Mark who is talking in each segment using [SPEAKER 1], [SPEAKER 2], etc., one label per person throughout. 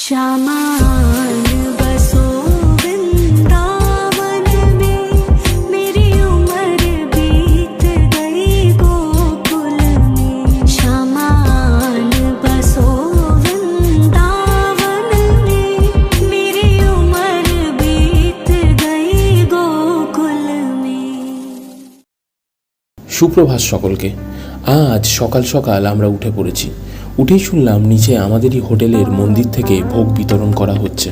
[SPEAKER 1] शामान बसो वृंदावन में, मेरी उम्र बीत गई गोकुल में। शामान बसो वृंदावन में, मेरी उम्र बीत गई गोकुल में।
[SPEAKER 2] সুপ্রভাত সকলকে। আজ সকাল সকাল আমরা উঠে পড়েছি। উঠেই শুনলাম নিচে আমাদেরই হোটেলের মন্দির থেকে ভোগ বিতরণ করা হচ্ছে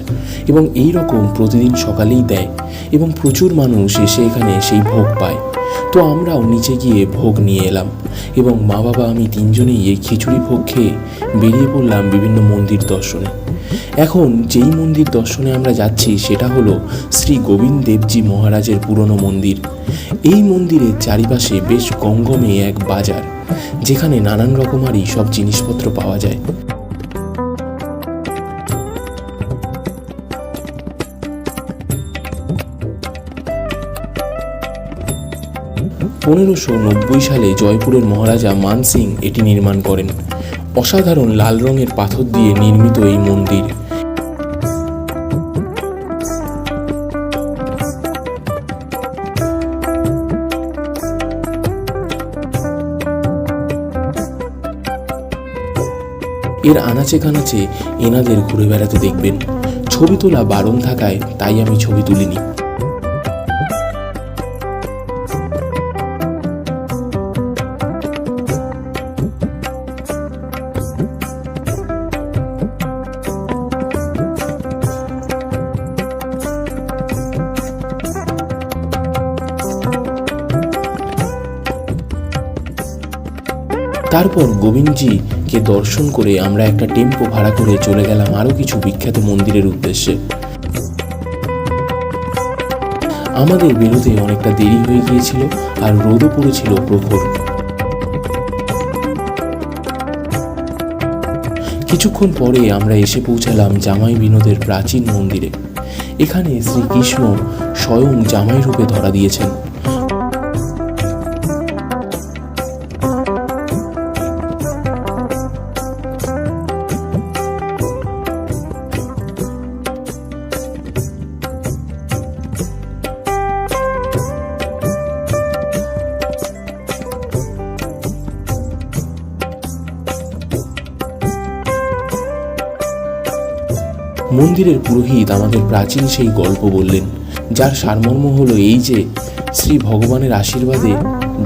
[SPEAKER 2] এবং এই রকম প্রতিদিন সকালেই দেয় এবং প্রচুর মানুষ এসে এখানে সেই ভোগ পায়। তো আমরাও নিচে গিয়ে ভোগ নিয়ে এলাম এবং মা বাবা আমি তিনজনেই এই খিচুড়ি ভোগ খেয়ে বেরিয়ে পড়লাম বিভিন্ন মন্দির দর্শনে। এখন যেই মন্দির দর্শনে আমরা যাচ্ছি সেটা হলো শ্রী গোবিন্দ দেবজি মহারাজের পুরনো মন্দির। এই মন্দিরের চারিপাশে বেশ গমগমে এক বাজার, যেখানে নানান রকমারই সব জিনিসপত্র পাওয়া যায়। 1590 সালে জয়পুরের মহারাজা মান সিং এটি নির্মাণ করেন। অসাধারণ লাল রঙের পাথর দিয়ে নির্মিত এই মন্দির। এর আনাচে কানাচে এনাদের ঘুরে বেড়াতে দেখবেন। ছবি তোলা বারণ থাকায় তাই আমি ছবি তুলিনি। তারপর গোবিন্দজিকে দর্শন করে আমরা একটা টেম্পো ভাড়া করে চলে গেলাম আরো কিছু বিখ্যাত মন্দিরের উদ্দেশ্যে। আমাদের বেরোতে অনেকটা দেরি হয়ে গিয়েছিল আর রোদও পড়েছিল প্রখর। কিছুক্ষণ পরে আমরা এসে পৌঁছালাম জামাই বিনোদের প্রাচীন মন্দিরে। এখানে শ্রীকৃষ্ণ স্বয়ং জামাই রূপে ধরা দিয়েছেন। মন্দিরের পুরোহিত আমাদের প্রাচীন সেই গল্প বললেন, যার সারমর্ম হলো এই যে শ্রী ভগবানের আশীর্বাদে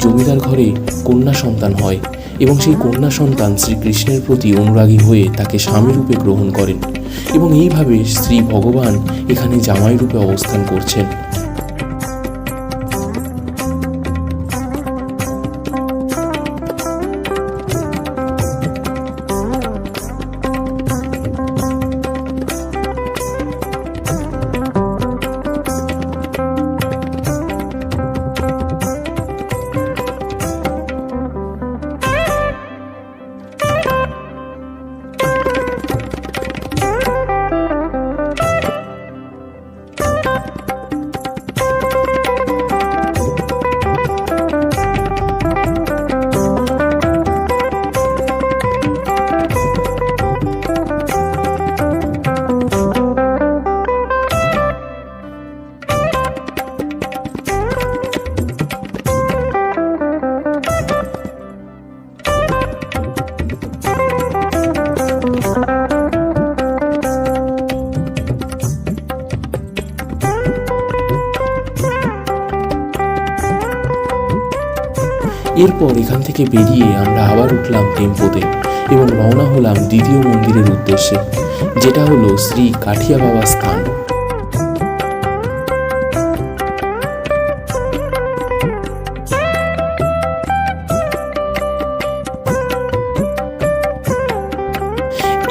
[SPEAKER 2] জমিদার ঘরে কন্যা সন্তান হয় এবং সেই কন্যা সন্তান শ্রীকৃষ্ণের প্রতি অনুরাগী হয়ে তাকে স্বামী রূপে গ্রহণ করেন এবং এইভাবে শ্রী ভগবান এখানে জামাই রূপে অবস্থান করছেন। এরপর এখান থেকে বেরিয়ে আমরা আবার উঠলাম টেম্পোতে এবং রওনা হলাম দ্বিতীয় মন্দিরের উদ্দেশ্যে, যেটা হলো শ্রী কাঠিয়া বাবা স্থান।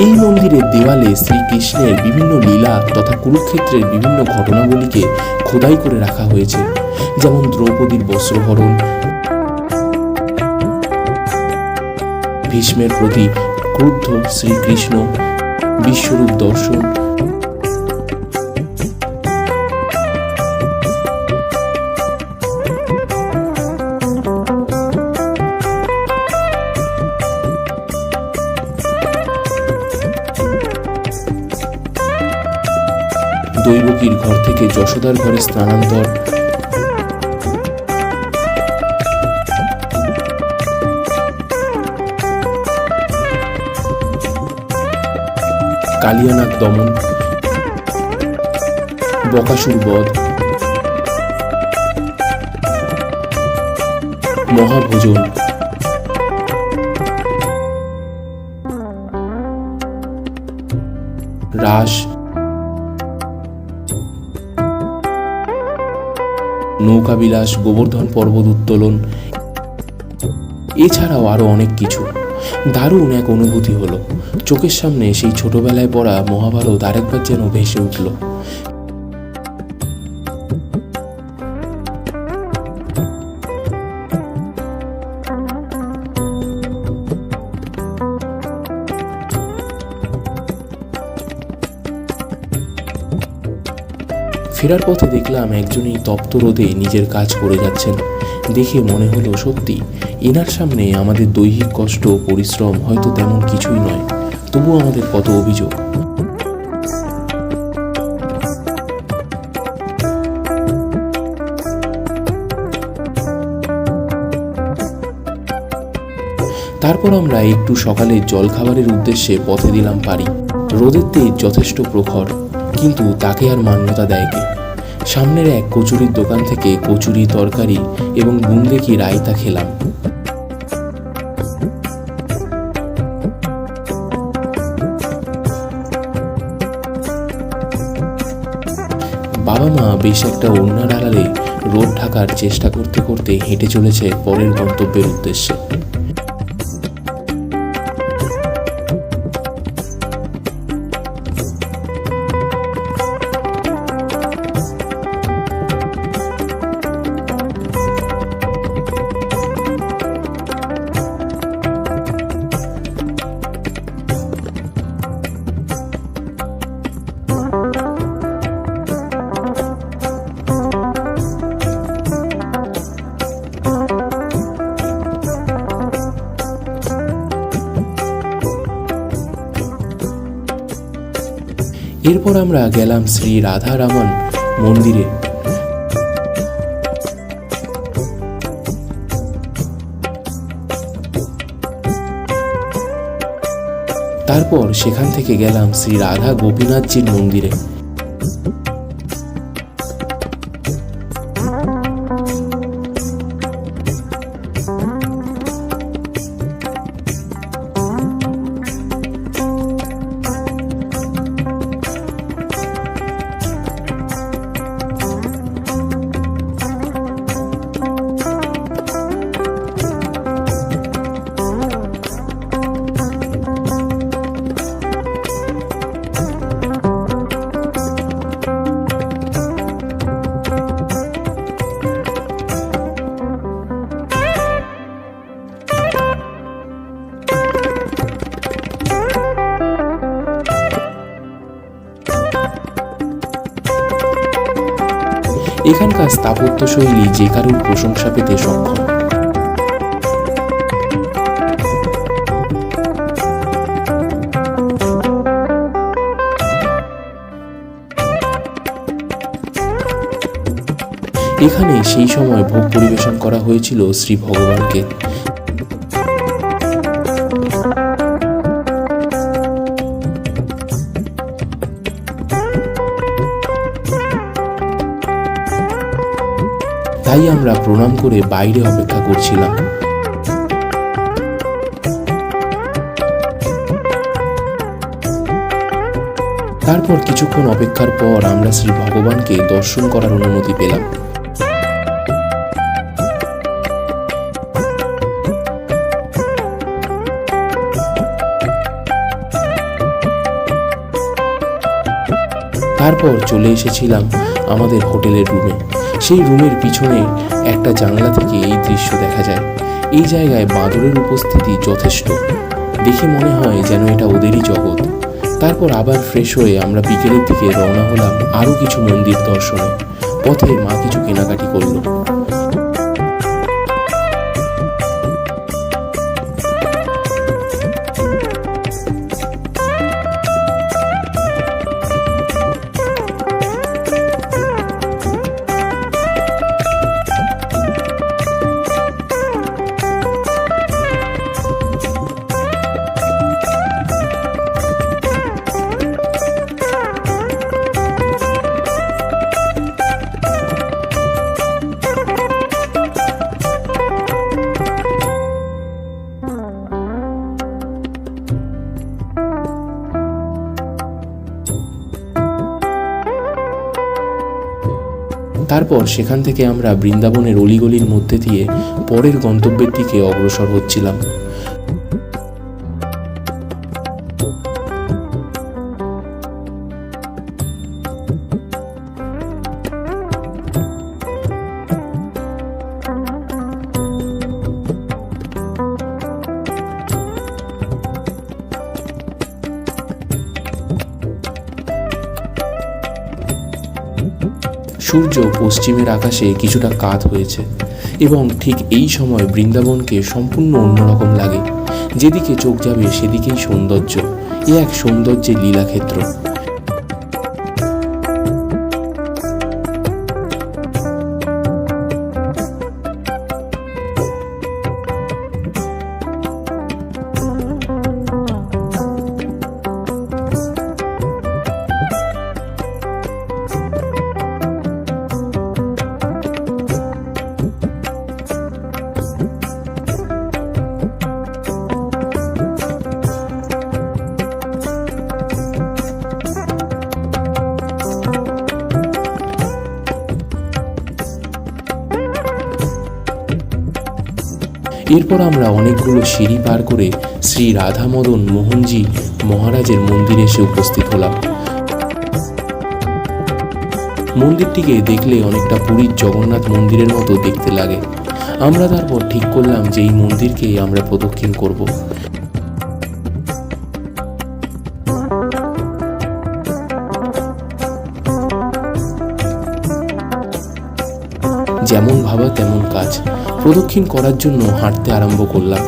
[SPEAKER 2] এই মন্দিরের দেওয়ালে শ্রীকৃষ্ণের বিভিন্ন লীলা তথা কুরুক্ষেত্রের বিভিন্ন ঘটনাবলীকে খোদাই করে রাখা হয়েছে, যেমন দ্রৌপদীর বস্ত্রহরণ, ভীষ্মের প্রতি ক্রুদ্ধ শ্রীকৃষ্ণ, বিশ্বরূপ দর্শন, দৈবকীর ঘর থেকে যশোদার ঘরে স্থানান্তর, কালিয়ানাগ দমন, বকাসুর বধ, মহাভোজন, রাস, নৌকাবিলাস, গোবর্ধন পর্বত উত্তোলন, এছাড়াও আরো অনেক কিছু। দারুণ এক অনুভূতি হলো। চোখের সামনে সেই ছোটবেলায় পড়া মহাভারত আরেকবার যেন ভেসে উঠল। ফেরার পথে দেখলাম একজনই তপ্ত রোদে নিজের কাজ করে যাচ্ছেন। দেখে মনে হলো সত্যি এনার সামনে আমাদের দৈহিক কষ্ট পরিশ্রম হয়তো তেমন কিছুই নয়, তবুও আমাদের কত অভিযোগ। তারপর আমরা একটু সকালে জল খাবারের উদ্দেশ্যে পথে দিলাম পাড়ি। রোদের তেজ যথেষ্ট প্রখর, কিন্তু তাকে আর মান্যতা দেয় কে। সামনের এক কচুরির দোকান থেকে কচুরি, তরকারি এবং বুন্দেকি রায়তা খেলাম। বাবা মা বেশ একটা ওড়নার আড়ালে রোদ ঢাকার চেষ্টা করতে করতে হেঁটে চলেছে পরের গন্তব্যের উদ্দেশ্যে। এরপর আমরা গেলাম শ্রী রাধা রামন মন্দিরে। তারপর সেখান থেকে গেলাম শ্রী রাধা গোপীনাথজির মন্দিরে। এখানকার স্থাপত্য শৈলী যে কারোর প্রশংসা পেতে সক্ষম। এখানে সেই সময় ভোগ পরিবেশন করা হয়েছিল শ্রী ভগবানকে। তাই আমরা প্রণাম করে বাইরে অপেক্ষা করছিলাম। তারপর কিছুক্ষণ অপেক্ষার পর আমরা শ্রী ভগবানকে দর্শন করার অনুমতি পেলাম। তারপর চলে এসেছিলাম আমাদের হোটেলের রুমে। সেই রুমের পিছনে একটা জানলা থেকে এই দৃশ্য দেখা যায়। এই জায়গায় বাঁদরের উপস্থিতি যথেষ্ট, দেখে মনে হয় যেন এটা ওদেরই জগৎ। তারপর আবার ফ্রেশ হয়ে আমরা বিকেলের দিকে রওনা হলাম আরও কিছু মন্দির দর্শনে। পথে মা কিছু কেনাকাটি করলো। তারপর সেখান থেকে আমরা বৃন্দাবনের অলিগলির মধ্যে দিয়ে পরের গন্তব্যের দিকে অগ্রসর হচ্ছিলাম। সূর্য পশ্চিমের আকাশে কিছুটা কাত হয়েছে এবং ঠিক এই সময় বৃন্দাবনকে সম্পূর্ণ অন্যরকম লাগে। যেদিকে চোখ যাবে সেদিকেই সৌন্দর্য, এ এক সৌন্দর্যের লীলাক্ষেত্র। এরপর আমরা অনেকগুলো সিঁড়ি পার করে শ্রী রাধা মদন মোহনজি মহারাজের মন্দিরে এসে উপস্থিত হলাম। মন্দিরটিকে দেখলে অনেকটা পুরীর জগন্নাথ মন্দিরের মতো দেখতে লাগে। আমরা তারপর ঠিক করলাম যে এই মন্দিরকেই আমরা প্রদক্ষিণ করব। যেমন ভাবা তেমন কাজ, প্রদক্ষিণ করার জন্য হাঁটতে আরম্ভ করলাম।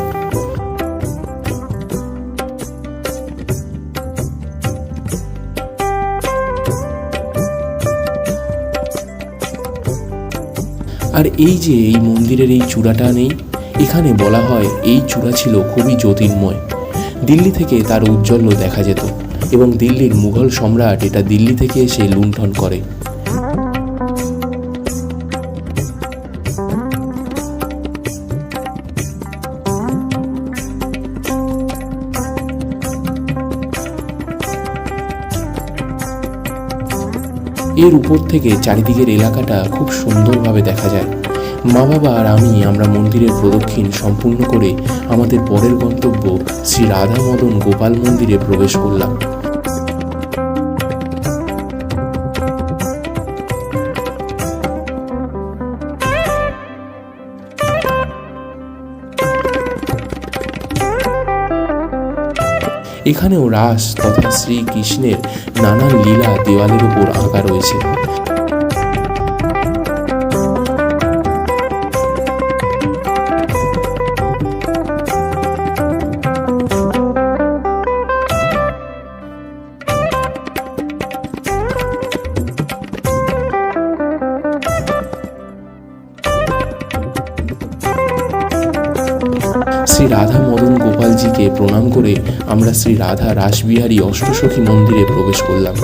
[SPEAKER 2] আর এই যে এই মন্দিরের এই চূড়াটা নেই, এখানে বলা হয় এই চূড়া ছিল খুবই জ্যোতির্ময়। দিল্লি থেকে তার উজ্জ্বল্য দেখা যেত এবং দিল্লির মুঘল সম্রাট এটা দিল্লি থেকে এসে লুণ্ঠন করে। এর উপর থেকে চারিদিকের এলাকাটা খুব সুন্দরভাবে দেখা যায়। মা বাবা আর আমরা মন্দিরের প্রদক্ষিণ সম্পূর্ণ করে আমাদের পরের গন্তব্য শ্রী রাধা মদন গোপাল মন্দিরে প্রবেশ করলাম। এখানেও রাস তথা শ্রীকৃষ্ণের নানান লীলা দেওয়ালের উপর আঁকা রয়েছে। শ্রী রাধা মদন গোপালজিকে প্রণাম করে আমরা শ্রী রাধা রাসবিহারী অষ্টসখী মন্দিরে প্রবেশ করলাম।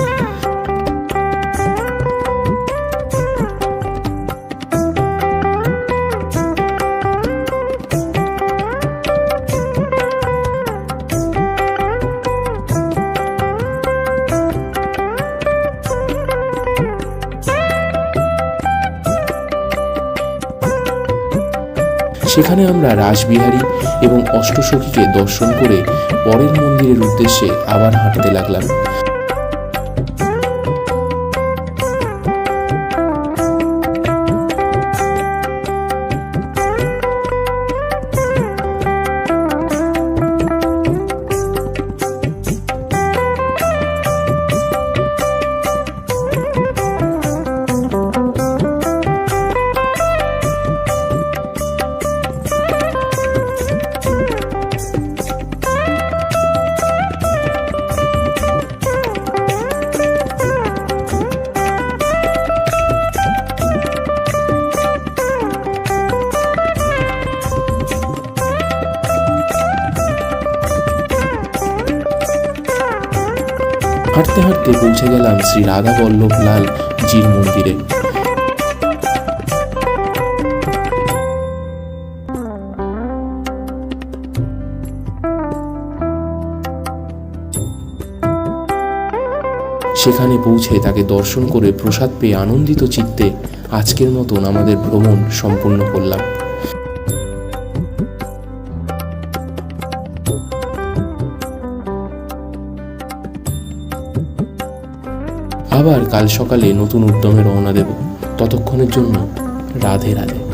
[SPEAKER 2] সেখানে আমরা রাসবিহারী এবং অষ্টসখীকে দর্শন করে পরের মন্দিরের উদ্দেশ্যে আবার হাঁটতে লাগলাম। হাঁটতে হাঁটতে পৌঁছে গেলাম শ্রী রাধা বল্লভ লাল জির মন্দিরে। সেখানে পৌঁছে তাকে দর্শন করে প্রসাদ পেয়ে আনন্দিত চিত্তে আজকের মতন আমাদের ভ্রমণ সম্পূর্ণ করলাম। আবার কাল সকালে নতুন উদ্যমে রওনা দেব। ততক্ষণের জন্য রাধে রাধে।